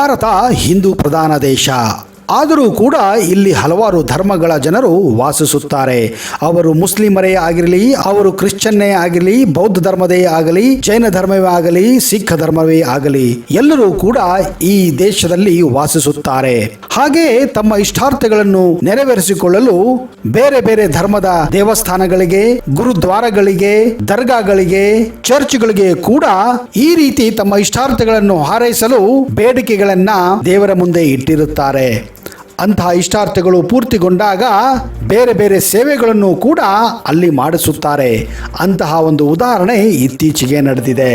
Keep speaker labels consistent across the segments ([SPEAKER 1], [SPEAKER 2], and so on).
[SPEAKER 1] ಭಾರತ ಹಿಂದೂ ಪ್ರಧಾನ ದೇಶ. ಆದರೂ ಕೂಡ ಇಲ್ಲಿ ಹಲವಾರು ಧರ್ಮಗಳ ಜನರು ವಾಸಿಸುತ್ತಾರೆ. ಅವರು ಮುಸ್ಲಿಮರೇ ಆಗಿರಲಿ, ಅವರು ಕ್ರಿಶ್ಚಿಯನ್ನೇ ಆಗಿರಲಿ, ಬೌದ್ಧ ಧರ್ಮದೇ ಆಗಲಿ, ಜೈನ ಧರ್ಮವೇ ಆಗಲಿ, ಸಿಖ್ ಧರ್ಮವೇ ಆಗಲಿ, ಎಲ್ಲರೂ ಕೂಡ ಈ ದೇಶದಲ್ಲಿ ವಾಸಿಸುತ್ತಾರೆ. ಹಾಗೆ ತಮ್ಮ ಇಷ್ಟಾರ್ಥಗಳನ್ನು ನೆರವೇರಿಸಿಕೊಳ್ಳಲು ಬೇರೆ ಬೇರೆ ಧರ್ಮದ ದೇವಸ್ಥಾನಗಳಿಗೆ, ಗುರುದ್ವಾರಗಳಿಗೆ, ದರ್ಗಾಗಳಿಗೆ, ಚರ್ಚ್ಗಳಿಗೆ ಕೂಡ ಈ ರೀತಿ ತಮ್ಮ ಇಷ್ಟಾರ್ಥಗಳನ್ನು ಹಾರೈಸಲು ಬೇಡಿಕೆಗಳನ್ನ ದೇವರ ಮುಂದೆ ಇಟ್ಟಿರುತ್ತಾರೆ. ಅಂತಹ ಇಷ್ಟಾರ್ಥಗಳು ಪೂರ್ತಿಗೊಂಡಾಗ ಬೇರೆ ಬೇರೆ ಸೇವೆಗಳನ್ನು ಕೂಡ ಅಲ್ಲಿ ಮಾಡಿಸುತ್ತಾರೆ. ಅಂತಹ ಒಂದು ಉದಾಹರಣೆ ಇತ್ತೀಚೆಗೆ ನಡೆದಿದೆ.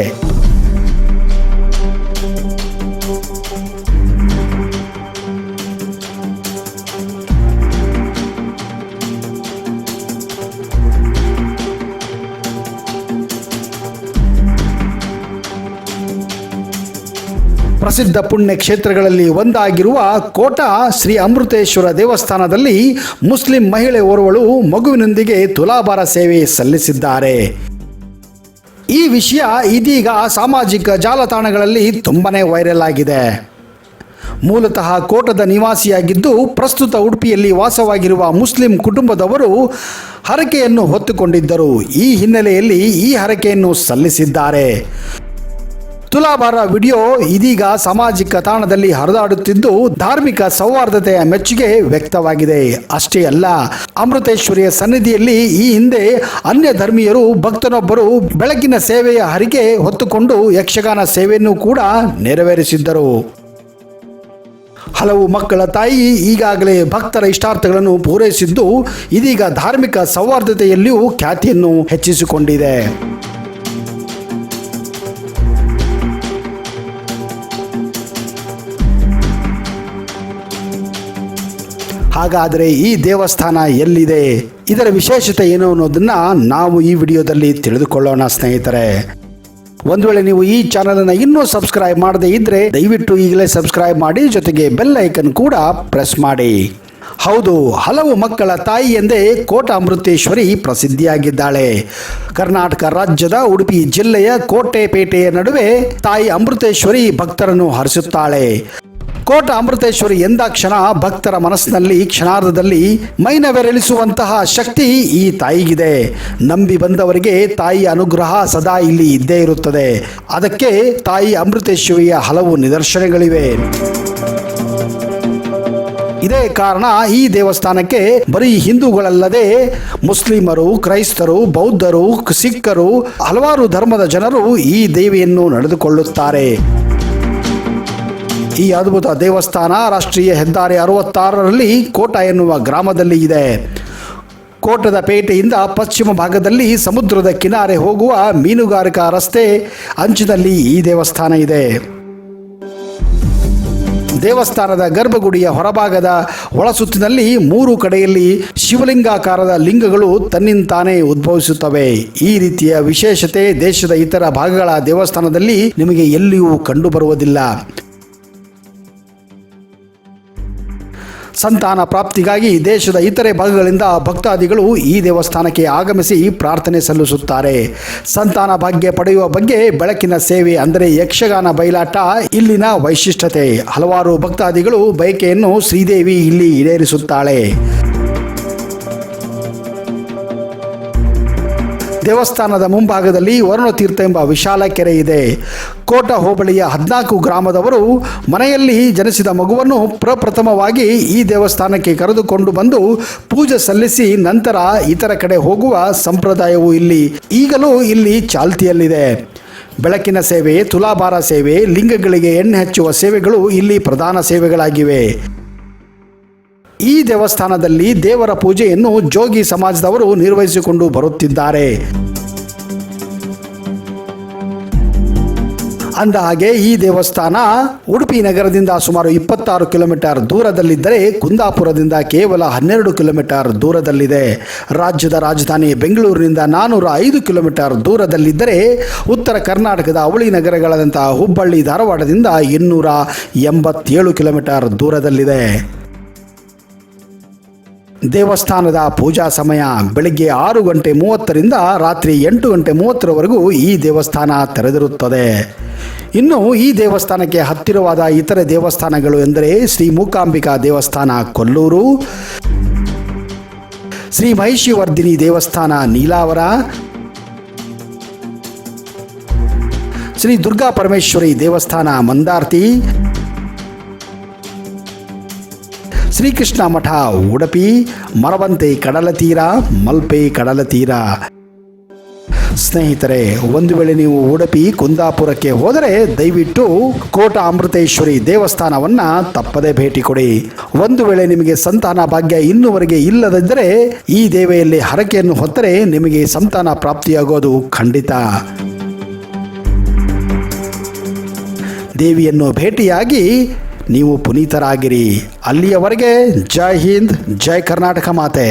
[SPEAKER 1] ಪ್ರಸಿದ್ಧ ಪುಣ್ಯ ಕ್ಷೇತ್ರಗಳಲ್ಲಿ ಒಂದಾಗಿರುವ ಕೋಟಾ ಶ್ರೀ ಅಮೃತೇಶ್ವರ ದೇವಸ್ಥಾನದಲ್ಲಿ ಮುಸ್ಲಿಂ ಮಹಿಳೆ ಓರ್ವಳು ಮಗುವಿನೊಂದಿಗೆ ತುಲಾಭಾರ ಸೇವೆ ಸಲ್ಲಿಸಿದ್ದಾರೆ. ಈ ವಿಷಯ ಇದೀಗ ಸಾಮಾಜಿಕ ಜಾಲತಾಣಗಳಲ್ಲಿ ತುಂಬಾನೇ ವೈರಲ್ ಆಗಿದೆ. ಮೂಲತಃ ಕೋಟದ ನಿವಾಸಿಯಾಗಿದ್ದು ಪ್ರಸ್ತುತ ಉಡುಪಿಯಲ್ಲಿ ವಾಸವಾಗಿರುವ ಮುಸ್ಲಿಂ ಕುಟುಂಬದವರು ಹರಕೆಯನ್ನು ಹೊತ್ತುಕೊಂಡಿದ್ದರು. ಈ ಹಿನ್ನೆಲೆಯಲ್ಲಿ ಈ ಹರಕೆಯನ್ನು ಸಲ್ಲಿಸಿದ್ದಾರೆ. ತುಲಾಭಾರ ವಿಡಿಯೋ ಇದೀಗ ಸಾಮಾಜಿಕ ತಾಣದಲ್ಲಿ ಹರಿದಾಡುತ್ತಿದ್ದು ಧಾರ್ಮಿಕ ಸೌಹಾರ್ದತೆಯ ಮೆಚ್ಚುಗೆ ವ್ಯಕ್ತವಾಗಿದೆ. ಅಷ್ಟೇ ಅಲ್ಲ, ಅಮೃತೇಶ್ವರಿಯ ಸನ್ನಿಧಿಯಲ್ಲಿ ಈ ಹಿಂದೆ ಅನ್ಯ ಧರ್ಮೀಯರು ಭಕ್ತನೊಬ್ಬರು ಬೆಳಗಿನ ಸೇವೆಯ ಹರಿಕೆ ಹೊತ್ತುಕೊಂಡು ಯಕ್ಷಗಾನ ಸೇವೆಯನ್ನು ಕೂಡ ನೆರವೇರಿಸಿದ್ದರು. ಹಲವು ಮಕ್ಕಳ ತಾಯಿ ಈಗಾಗಲೇ ಭಕ್ತರ ಇಷ್ಟಾರ್ಥಗಳನ್ನು ಪೂರೈಸಿದ್ದು ಇದೀಗ ಧಾರ್ಮಿಕ ಸೌಹಾರ್ದತೆಯಲ್ಲಿಯೂ ಖ್ಯಾತಿಯನ್ನು ಹೆಚ್ಚಿಸಿಕೊಂಡಿದೆ. ಹಾಗಾದರೆ ಈ ದೇವಸ್ಥಾನ ಎಲ್ಲಿದೆ, ಇದರ ವಿಶೇಷತೆ ಏನು ಅನ್ನೋದನ್ನ ನಾವು ಈ ವಿಡಿಯೋದಲ್ಲಿ ತಿಳಿದುಕೊಳ್ಳೋಣ ಸ್ನೇಹಿತರೆ. ಒಂದು ವೇಳೆ ನೀವು ಈ ಚಾನಲನ್ನು ಇನ್ನೂ ಸಬ್ಸ್ಕ್ರೈಬ್ ಮಾಡದೇ ಇದ್ದರೆ ದಯವಿಟ್ಟು ಈಗಲೇ ಸಬ್ಸ್ಕ್ರೈಬ್ ಮಾಡಿ, ಜೊತೆಗೆ ಬೆಲ್ ಐಕನ್ ಕೂಡ ಪ್ರೆಸ್ ಮಾಡಿ. ಹೌದು, ಹಲವು ಮಕ್ಕಳ ತಾಯಿ ಎಂದೇ ಕೋಟಾ ಅಮೃತೇಶ್ವರಿ ಪ್ರಸಿದ್ಧಿಯಾಗಿದ್ದಾಳೆ. ಕರ್ನಾಟಕ ರಾಜ್ಯದ ಉಡುಪಿ ಜಿಲ್ಲೆಯ ಕೋಟೆಪೇಟೆಯ ನಡುವೆ ತಾಯಿ ಅಮೃತೇಶ್ವರಿ ಭಕ್ತರನ್ನು ಹರಿಸುತ್ತಾಳೆ. ಕೋಟಾ ಅಮೃತೇಶ್ವರಿ ಎಂದಾಕ್ಷಣ ಭಕ್ತರ ಮನಸ್ಸಿನಲ್ಲಿ ಕ್ಷಣಾರ್ಧದಲ್ಲಿ ಮೈನವೆರಳಿಸುವಂತಹ ಶಕ್ತಿ ಈ ತಾಯಿಗಿದೆ. ನಂಬಿ ಬಂದವರಿಗೆ ತಾಯಿಯ ಅನುಗ್ರಹ ಸದಾ ಇಲ್ಲಿ ಇದ್ದೇ ಇರುತ್ತದೆ. ಅದಕ್ಕೆ ತಾಯಿ ಅಮೃತೇಶ್ವರಿಯ ಹಲವು ನಿದರ್ಶನಗಳಿವೆ. ಇದೇ ಕಾರಣ ಈ ದೇವಸ್ಥಾನಕ್ಕೆ ಬರೀ ಹಿಂದೂಗಳಲ್ಲದೆ ಮುಸ್ಲಿಮರು, ಕ್ರೈಸ್ತರು, ಬೌದ್ಧರು, ಸಿಖ್ಖರು, ಹಲವಾರು ಧರ್ಮದ ಜನರು ಈ ದೇವಿಯನ್ನು ನಡೆದುಕೊಳ್ಳುತ್ತಾರೆ. ಈ ಅದ್ಭುತ ದೇವಸ್ಥಾನ ರಾಷ್ಟ್ರೀಯ ಹೆದ್ದಾರಿ 66ರಲ್ಲಿ ಕೋಟಾ ಎನ್ನುವ ಗ್ರಾಮದಲ್ಲಿ ಇದೆ. ಕೋಟದ ಪೇಟೆಯಿಂದ ಪಶ್ಚಿಮ ಭಾಗದಲ್ಲಿ ಸಮುದ್ರದ ಕಿನಾರೆ ಹೋಗುವ ಮೀನುಗಾರಿಕಾ ರಸ್ತೆ ಅಂಚಿನಲ್ಲಿ ಈ ದೇವಸ್ಥಾನ ಇದೆ. ದೇವಸ್ಥಾನದ ಗರ್ಭಗುಡಿಯ ಹೊರಭಾಗದ ಒಳಸುತ್ತಿನಲ್ಲಿ 3 ಕಡೆಯಲ್ಲಿ ಶಿವಲಿಂಗಾಕಾರದ ಲಿಂಗಗಳು ತನ್ನಿಂತಾನೇ ಉದ್ಭವಿಸುತ್ತವೆ. ಈ ರೀತಿಯ ವಿಶೇಷತೆ ದೇಶದ ಇತರ ಭಾಗಗಳ ದೇವಸ್ಥಾನದಲ್ಲಿ ನಿಮಗೆ ಎಲ್ಲಿಯೂ ಕಂಡುಬರುವುದಿಲ್ಲ. ಸಂತಾನ ಪ್ರಾಪ್ತಿಗಾಗಿ ದೇಶದ ಇತರೆ ಭಾಗಗಳಿಂದ ಭಕ್ತಾದಿಗಳು ಈ ದೇವಸ್ಥಾನಕ್ಕೆ ಆಗಮಿಸಿ ಪ್ರಾರ್ಥನೆ ಸಲ್ಲಿಸುತ್ತಾರೆ. ಸಂತಾನ ಭಾಗ್ಯ ಪಡೆಯುವ ಬಗ್ಗೆ ಬೆಳಕಿನ ಸೇವೆ ಅಂದರೆ ಯಕ್ಷಗಾನ ಬಯಲಾಟ ಇಲ್ಲಿನ ವೈಶಿಷ್ಟ್ಯತೆ. ಹಲವಾರು ಭಕ್ತಾದಿಗಳು ಬಯಕೆಯನ್ನು ಶ್ರೀದೇವಿ ಇಲ್ಲಿ ಈಡೇರಿಸುತ್ತಾಳೆ. ದೇವಸ್ಥಾನದ ಮುಂಭಾಗದಲ್ಲಿ ವರುಣತೀರ್ಥ ಎಂಬ ವಿಶಾಲ ಕೆರೆ ಇದೆ. ಕೋಟಾ ಹೋಬಳಿಯ 14 ಗ್ರಾಮದವರು ಮನೆಯಲ್ಲಿ ಜನಿಸಿದ ಮಗುವನ್ನು ಪ್ರಪ್ರಥಮವಾಗಿ ಈ ದೇವಸ್ಥಾನಕ್ಕೆ ಕರೆದುಕೊಂಡು ಬಂದು ಪೂಜೆ ಸಲ್ಲಿಸಿ ನಂತರ ಇತರ ಕಡೆ ಹೋಗುವ ಸಂಪ್ರದಾಯವು ಈಗಲೂ ಇಲ್ಲಿ ಚಾಲ್ತಿಯಲ್ಲಿದೆ. ಬೆಳಕಿನ ಸೇವೆ, ತುಲಾಭಾರ ಸೇವೆ, ಲಿಂಗಗಳಿಗೆ ಎಣ್ಣೆ ಹಚ್ಚುವ ಸೇವೆಗಳು ಇಲ್ಲಿ ಪ್ರಧಾನ ಸೇವೆಗಳಾಗಿವೆ. ಈ ದೇವಸ್ಥಾನದಲ್ಲಿ ದೇವರ ಪೂಜೆಯನ್ನು ಜೋಗಿ ಸಮಾಜದವರು ನಿರ್ವಹಿಸಿಕೊಂಡು ಬರುತ್ತಿದ್ದಾರೆ. ಅಂದಹಾಗೆ ಈ ದೇವಸ್ಥಾನ ಉಡುಪಿ ನಗರದಿಂದ ಸುಮಾರು 26 ಕಿಲೋಮೀಟರ್ ದೂರದಲ್ಲಿದ್ದರೆ ಕುಂದಾಪುರದಿಂದ ಕೇವಲ 12 ಕಿಲೋಮೀಟರ್ ದೂರದಲ್ಲಿದೆ. ರಾಜ್ಯದ ರಾಜಧಾನಿ ಬೆಂಗಳೂರಿನಿಂದ 405 ಕಿಲೋಮೀಟರ್ ದೂರದಲ್ಲಿದ್ದರೆ ಉತ್ತರ ಕರ್ನಾಟಕದ ಅವಳಿ ನಗರಗಳಾದಂತಹ ಹುಬ್ಬಳ್ಳಿ, ಧಾರವಾಡದಿಂದ 287 ಕಿಲೋಮೀಟರ್ ದೂರದಲ್ಲಿದೆ. ದೇವಸ್ಥಾನದ ಪೂಜಾ ಸಮಯ ಬೆಳಗ್ಗೆ 6:30ರಿಂದ ರಾತ್ರಿ 8:30ರವರೆಗೂ ಈ ದೇವಸ್ಥಾನ ತೆರೆದಿರುತ್ತದೆ. ಇನ್ನು ಈ ದೇವಸ್ಥಾನಕ್ಕೆ ಹತ್ತಿರವಾದ ಇತರೆ ದೇವಸ್ಥಾನಗಳು ಎಂದರೆ ಶ್ರೀ ಮೂಕಾಂಬಿಕಾ ದೇವಸ್ಥಾನ ಕೊಲ್ಲೂರು, ಶ್ರೀ ಮಹಿಷಿವರ್ಧಿನಿ ದೇವಸ್ಥಾನ ನೀಲಾವರ, ಶ್ರೀ ದುರ್ಗಾ ಪರಮೇಶ್ವರಿ ದೇವಸ್ಥಾನ ಮಂದಾರ್ತಿ, ಶ್ರೀಕೃಷ್ಣ ಮಠ ಉಡುಪಿ, ಮರವಂತೆ ಕಡಲತೀರ, ಮಲ್ಪೆ ಕಡಲತೀರ. ಸ್ನೇಹಿತರೆ, ಒಂದು ವೇಳೆ ನೀವು ಉಡುಪಿ ಕುಂದಾಪುರಕ್ಕೆ ಹೋದರೆ ದಯವಿಟ್ಟು ಕೋಟ ಅಮೃತೇಶ್ವರಿ ದೇವಸ್ಥಾನವನ್ನು ತಪ್ಪದೇ ಭೇಟಿ ಕೊಡಿ. ಒಂದು ವೇಳೆ ನಿಮಗೆ ಸಂತಾನ ಭಾಗ್ಯ ಇನ್ನೂವರೆಗೆ ಇಲ್ಲದಿದ್ದರೆ ಈ ದೇವಿಯಲ್ಲಿ ಹರಕೆಯನ್ನು ಹೊತ್ತರೆ ನಿಮಗೆ ಸಂತಾನ ಪ್ರಾಪ್ತಿಯಾಗೋದು ಖಂಡಿತ. ದೇವಿಯನ್ನು ಭೇಟಿಯಾಗಿ ನೀವು ಪುನೀತರಾಗಿರಿ. ಅಲ್ಲಿಯವರೆಗೆ ಜೈ ಹಿಂದ್, ಜೈ ಕರ್ನಾಟಕ ಮಾತೆ.